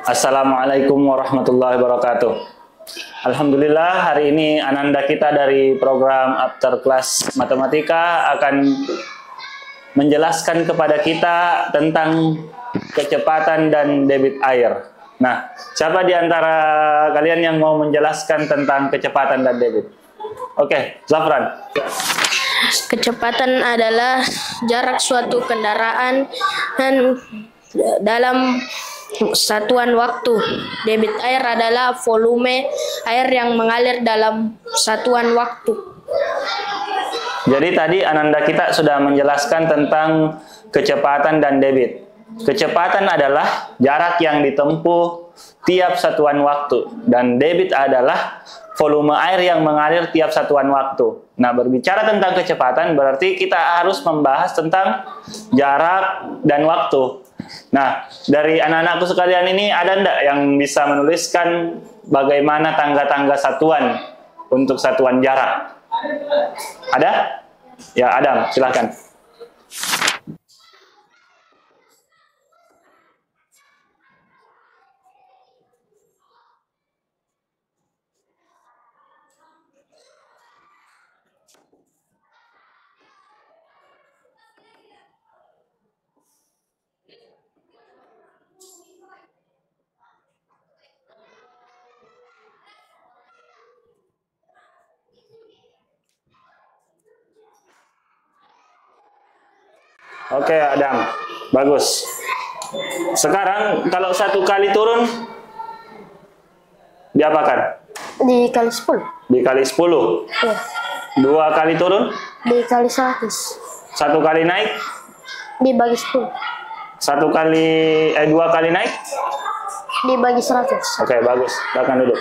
Assalamualaikum warahmatullahi wabarakatuh. Alhamdulillah, hari ini Ananda kita dari program After Class Matematika akan menjelaskan kepada kita tentang kecepatan dan debit air. Nah, siapa di antara kalian yang mau menjelaskan tentang kecepatan dan debit? Oke, Zafran. Kecepatan adalah jarak suatu kendaraan dalam satuan waktu. Debit air adalah volume air yang mengalir dalam satuan waktu. Jadi tadi Ananda kita sudah menjelaskan tentang kecepatan dan debit. Kecepatan adalah jarak yang ditempuh tiap satuan waktu, dan debit adalah volume air yang mengalir tiap satuan waktu. Nah, berbicara tentang kecepatan berarti kita harus membahas tentang jarak dan waktu. Nah, dari anak-anakku sekalian ini ada enggak yang bisa menuliskan bagaimana tangga-tangga satuan untuk satuan jarak? Ada? Ya, Adam, silahkan. Oke, Adam. Bagus. Sekarang kalau satu kali turun diapakan? Dikali 10. Dikali 10. Ya. Dua kali turun? Dikali 100. Satu kali naik? Dibagi 10. Dua kali naik? Dibagi 100. Oke, bagus. Silakan duduk.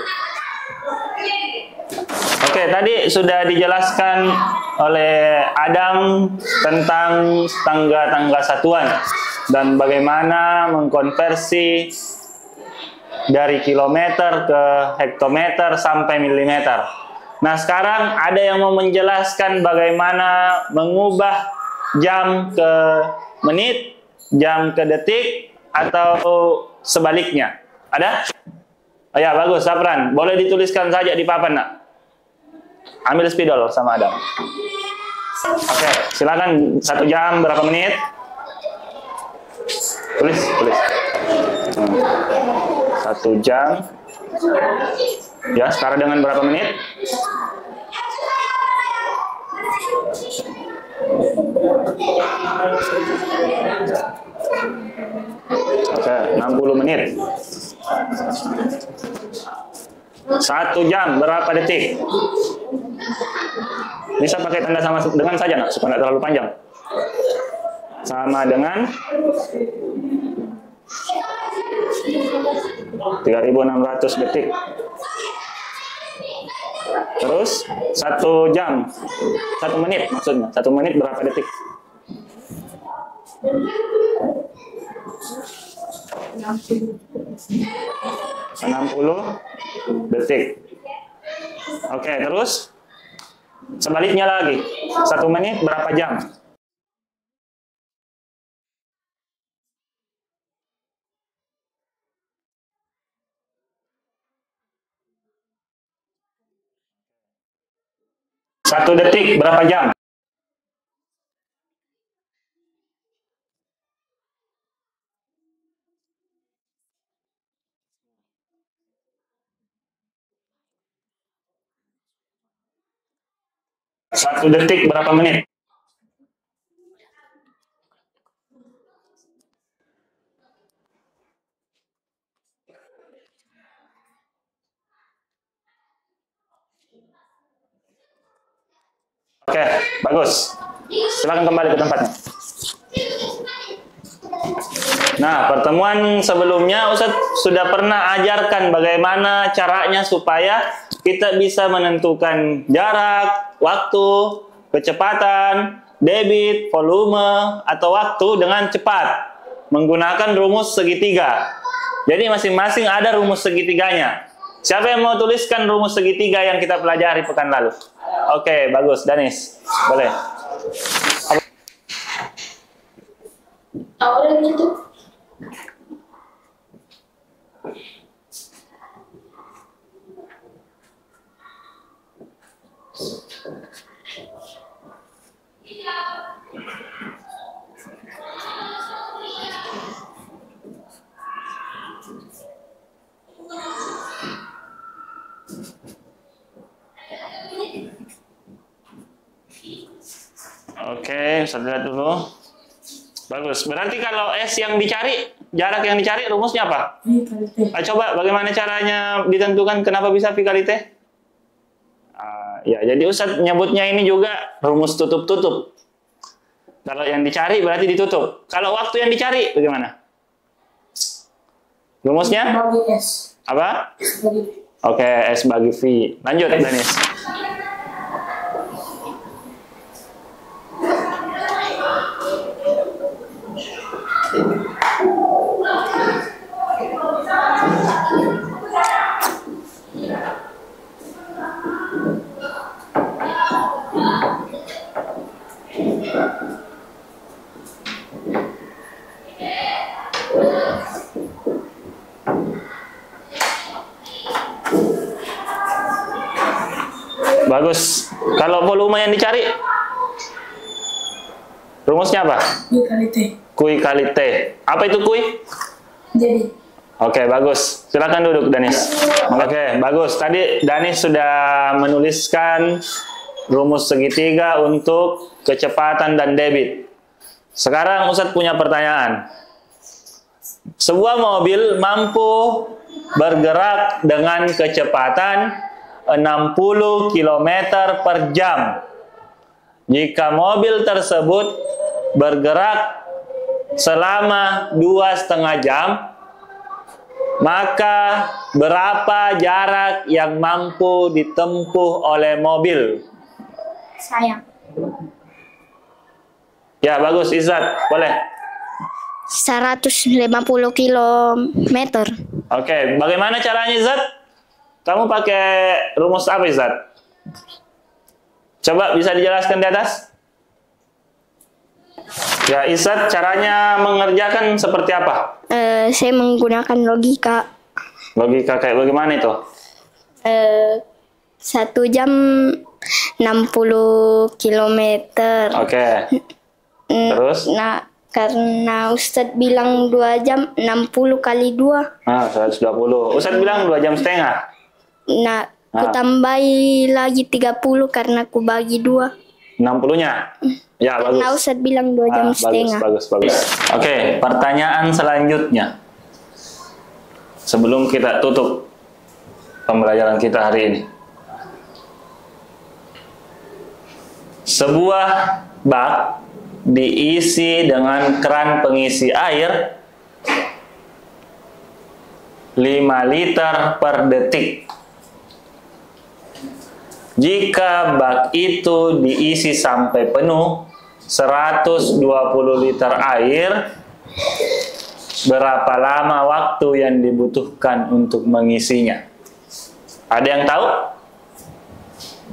Oke, tadi sudah dijelaskan oleh Adam tentang tangga-tangga satuan dan bagaimana mengkonversi dari kilometer ke hektometer sampai milimeter. Nah, sekarang ada yang mau menjelaskan bagaimana mengubah jam ke menit, jam ke detik, atau sebaliknya. Ada? Oh ya, bagus, Safran. Boleh dituliskan saja di papan, nak. Ambil spidol sama Adam. Oke, silakan. 1 jam berapa menit? Tulis. 1 jam. Ya, sekarang dengan berapa menit? Oke, 60 menit. 1 jam berapa detik? Bisa pakai tanda sama dengan saja, nak, supaya tidak terlalu panjang. Sama dengan 3.600 detik. Terus 1 jam, 1 menit maksudnya. 1 menit berapa detik? 60 detik. Oke, terus sebaliknya lagi. 1 menit berapa jam? Satu detik berapa jam? Satu detik berapa menit? Oke, bagus. Silakan kembali ke tempatnya. Nah, pertemuan sebelumnya Ustadz sudah pernah ajarkan bagaimana caranya supaya kita bisa menentukan jarak, waktu, kecepatan, debit, volume, atau waktu dengan cepat menggunakan rumus segitiga. Jadi masing-masing ada rumus segitiganya. Siapa yang mau tuliskan rumus segitiga yang kita pelajari pekan lalu? Oke, bagus. Danis, boleh. Oke, saya lihat dulu. Bagus. Berarti kalau S yang dicari, jarak yang dicari, rumusnya apa? Coba bagaimana caranya ditentukan kenapa bisa V kali T? Ya, jadi Ustadz nyebutnya ini juga rumus tutup-tutup. Kalau yang dicari berarti ditutup. Kalau waktu yang dicari bagaimana? Rumusnya? Bagi S. Apa? S bagi V. Oke, S bagi V. Lanjut, Danis. Bagus. Kalau volume yang dicari, rumusnya apa? V kali T. Kui kali T. Apa itu kui? Jadi. Oke, bagus. Silakan duduk, Danis. Oke, bagus. Tadi Danis sudah menuliskan rumus segitiga untuk kecepatan dan debit. Sekarang Ustadz punya pertanyaan. Sebuah mobil mampu bergerak dengan kecepatan 60 km per jam. Jika mobil tersebut bergerak selama 2,5 jam, maka berapa jarak yang mampu ditempuh oleh mobil? Sayang. Ya, bagus, Izzat. Boleh. 150 kilometer. Oke, bagaimana caranya, Izzat? Kamu pakai rumus apa, Izzat? Coba bisa dijelaskan di atas? Ya, Izzat, caranya mengerjakan seperti apa? Saya menggunakan logika. Logika kayak bagaimana itu? 1 jam 60 kilometer. Oke. Terus? Nah, karena Ustadz bilang 2 jam 60 kali 2. 120. Ustadz bilang 2,5 jam. Nah, aku tambahi lagi 30 karena aku bagi 2. 60-nya? Ya, Karena bagus. Ustadz bilang 2,5 jam. Bagus. Oke, pertanyaan selanjutnya. Sebelum kita tutup pembelajaran kita hari ini. Sebuah bak diisi dengan keran pengisi air 5 liter per detik. Jika bak itu diisi sampai penuh 120 liter air, berapa lama waktu yang dibutuhkan untuk mengisinya? Ada yang tahu?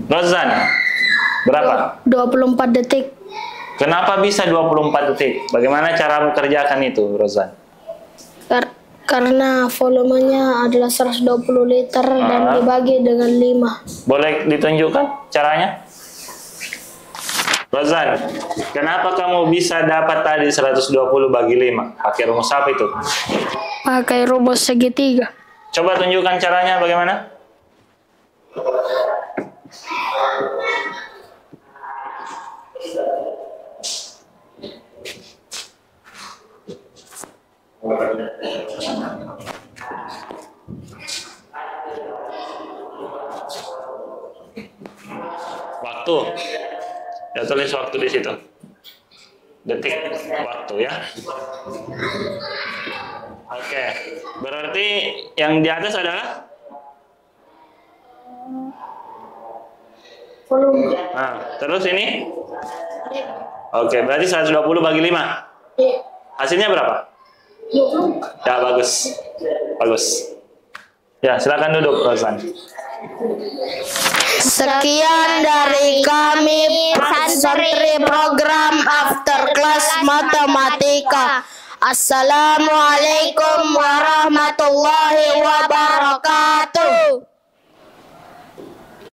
Rozan, berapa? 24 detik. Kenapa bisa 24 detik? Bagaimana cara mengerjakan itu, Rozan? Karena volumenya adalah 120 liter dan dibagi dengan 5. Boleh ditunjukkan caranya? Rozan, kenapa kamu bisa dapat tadi 120 bagi 5? Pakai rumus apa itu? Pakai rumus segitiga. Coba tunjukkan caranya bagaimana? Waktu. Ya, tulis waktu di situ. Detik waktu ya. Oke. Berarti yang di atas adalah Volume. nah, terus ini? Oke, berarti 120 bagi 5. Hasilnya berapa? 20. Ya, bagus. Bagus. Ya, silakan duduk, Rozan. Sekian dari kami santri program After Class Matematika. Assalamualaikum warahmatullahi